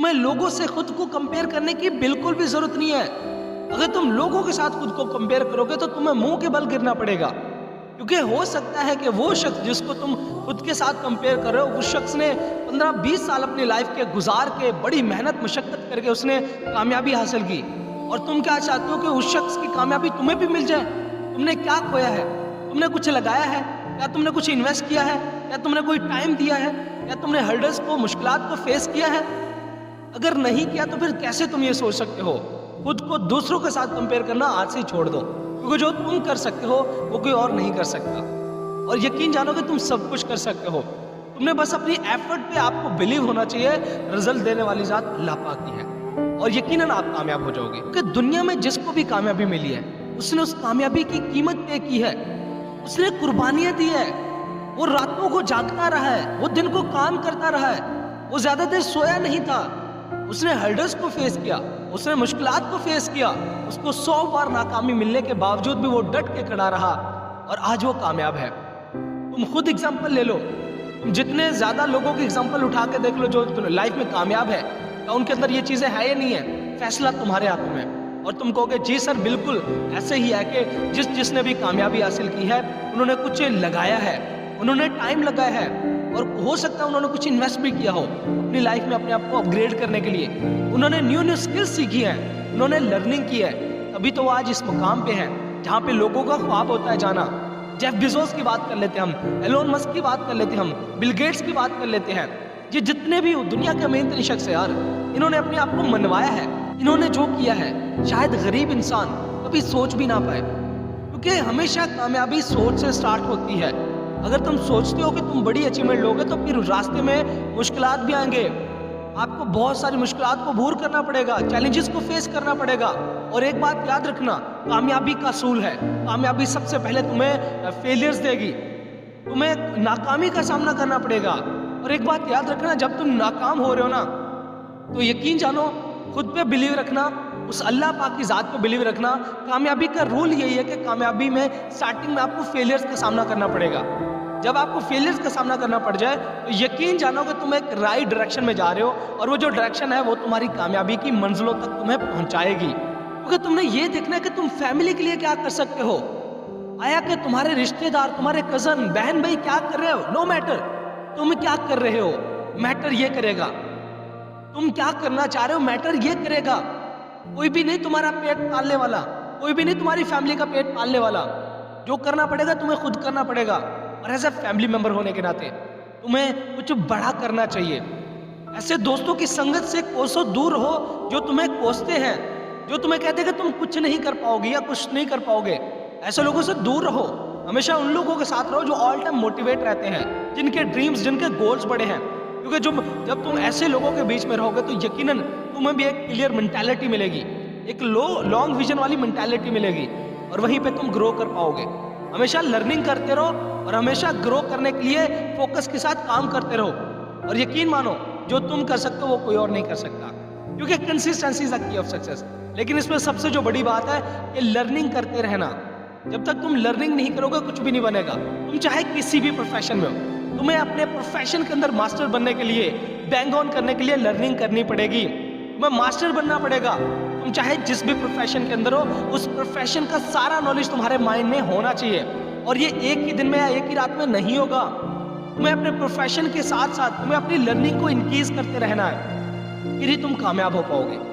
तुम्हें लोगों से खुद को कंपेयर करने की बिल्कुल भी जरूरत नहीं है। अगर तुम लोगों के साथ खुद को कंपेयर करोगे तो तुम्हें मुंह के बल गिरना पड़ेगा, क्योंकि हो सकता है कि वो शख्स जिसको तुम खुद के साथ कंपेयर कर रहे हो, उस शख्स ने 15-20 साल अपनी लाइफ के गुजार के बड़ी मेहनत मशक्कत करके उसने कामयाबी हासिल की, और तुम क्या चाहते हो कि उस शख्स की कामयाबी तुम्हें भी मिल जाए। तुमने क्या खोया है? तुमने कुछ लगाया है? क्या तुमने कुछ इन्वेस्ट किया है? क्या तुमने कोई टाइम दिया है? क्या तुमने हर्डल्स को, मुश्किलात को फेस किया है? अगर नहीं किया तो फिर कैसे तुम ये सोच सकते हो? खुद को दूसरों के साथ कंपेयर करना आज से ही छोड़ दो, क्योंकि जो तुम कर सकते हो वो कोई और नहीं कर सकता। और यकीन जानो कि तुम सब कुछ कर सकते हो। तुमने बस अपनी एफर्ट पे आपको बिलीव होना चाहिए। रिजल्ट देने वाली जात अल्लाह पाक की है, और यकीनन आप कामयाब हो जाओगे। क्योंकि दुनिया में जिसको भी कामयाबी मिली है, उसने उस कामयाबी की कीमत पे की है, उसने कुर्बानियां दी है। वो रातों को जागता रहा है, वो दिन को काम करता रहा है, वो ज्यादा देर सोया नहीं था। उसने हर्डल्स को फेस किया, उसने मुश्किलात को फेस किया, उसको 100 बार नाकामी मिलने के बावजूद भी वो डट के खड़ा रहा, और आज वो कामयाब है। तुम खुद एग्जाम्पल ले लो, तुम जितने ज्यादा लोगों के एग्जाम्पल उठा के देख लो जो लाइफ में कामयाब है, क्या उनके अंदर ये चीजें है या नहीं है? फैसला तुम्हारे हाथों में है। और तुम कहोगे जी सर बिल्कुल ऐसे ही है कि जिसने भी कामयाबी हासिल की है उन्होंने कुछ लगाया है, उन्होंने टाइम लगाया है, और हो सकता है उन्होंने कुछ इन्वेस्ट भी किया हो अपनी लाइफ में अपने आप को अपग्रेड करने के लिए। उन्होंने न्यू स्किल्स सीखी है, उन्होंने लर्निंग की है, तभी तो वो आज इस मुकाम पे हैं जहाँ पे लोगों का ख्वाब होता है जाना। जेफ बेजोस की बात कर लेते हैं हम, एलोन मस्क की बात कर लेते हैं हम, बिल गेट्स की बात कर लेते हैं। ये जितने भी दुनिया के अमीर तरीन शख्स है यार, इन्होंने अपने आप को मनवाया है। इन्होंने जो किया है शायद गरीब इंसान कभी सोच भी ना पाए, क्योंकि हमेशा कामयाबी सोच से स्टार्ट होती है। अगर तुम सोचते हो कि तुम बड़ी अचीवमेंट लोगे तो फिर रास्ते में मुश्किलात भी आएंगे, आपको बहुत सारी मुश्किलात को दूर करना पड़ेगा, चैलेंजेस को फेस करना पड़ेगा। और एक बात याद रखना, कामयाबी का असूल है, कामयाबी सबसे पहले तुम्हें फेलियर्स देगी, तुम्हें नाकामी का सामना करना पड़ेगा। और एक बात याद रखना, जब तुम नाकाम हो रहे हो ना, तो यकीन जानो खुद पे बिलीव रखना, उस अल्लाह पाक की ज़ात पे बिलीव रखना। कामयाबी का रूल यही है कि कामयाबी में स्टार्टिंग में आपको फेलियर्स का सामना करना पड़ेगा। जब आपको फेलियर्स का सामना करना पड़ जाए तो यकीन जानो कि तुम एक राइट डायरेक्शन में जा रहे हो, और वो जो डायरेक्शन है वो तुम्हारी कामयाबी की मंजिलों तक तुम्हें पहुंचाएगी। क्योंकि तुमने ये देखना है कि तुम फैमिली के लिए क्या कर सकते हो। आया कि तुम्हारे रिश्तेदार, तुम्हारे कजन, बहन भाई क्या कर रहे हो, नो मैटर, तुम क्या कर रहे हो मैटर ये करेगा। तुम क्या करना चाह रहे हो मैटर ये करेगा। कोई भी नहीं तुम्हारा पेट पालने वाला, कोई भी नहीं तुम्हारी फैमिली का पेट पालने वाला। जो करना पड़ेगा तुम्हें खुद करना पड़ेगा, और एज ए फैमिली मेंबर होने के नाते तुम्हें कुछ बड़ा करना चाहिए। ऐसे दोस्तों की संगत से कोसों दूर रहो जो तुम्हें कोसते हैं, जो तुम्हें कहते हैं कि तुम कुछ नहीं कर पाओगे या कुछ नहीं कर पाओगे। ऐसे लोगों से दूर रहो, हमेशा उन लोगों के साथ रहो जो ऑल टाइम मोटिवेट रहते हैं, जिनके ड्रीम्स, जिनके गोल्स बड़े हैं। क्योंकि जब तुम ऐसे लोगों के बीच में रहोगे तो यकीनन तुम्हें भी एक क्लियर मेंटालिटी मिलेगी, एक लॉन्ग विजन वाली मेंटालिटी मिलेगी, और वहीं पे तुम ग्रो कर पाओगे। हमेशा लर्निंग करते रहो और हमेशा ग्रो करने के लिए फोकस के साथ काम करते रहो, और यकीन मानो जो तुम कर सकते हो वो कोई और नहीं कर सकता, क्योंकि consistency is the key of success. लेकिन इसमें सबसे जो बड़ी बात है कि लर्निंग करते रहना। जब तक तुम लर्निंग नहीं करोगे कुछ भी नहीं बनेगा। तुम चाहे किसी भी प्रोफेशन में हो, तुम्हें अपने प्रोफेशन के अंदर मास्टर बनने के लिए, बैंग ऑन करने के लिए लर्निंग करनी पड़ेगी, तुम्हें मास्टर बनना पड़ेगा। तुम चाहे जिस भी प्रोफेशन के अंदर हो, उस प्रोफेशन का सारा नॉलेज तुम्हारे माइंड में होना चाहिए, और ये एक ही दिन में या एक ही रात में नहीं होगा। तुम्हें अपने प्रोफेशन के साथ साथ तुम्हें अपनी लर्निंग को इंक्रीज करते रहना है, फिर ही तुम कामयाब हो पाओगे।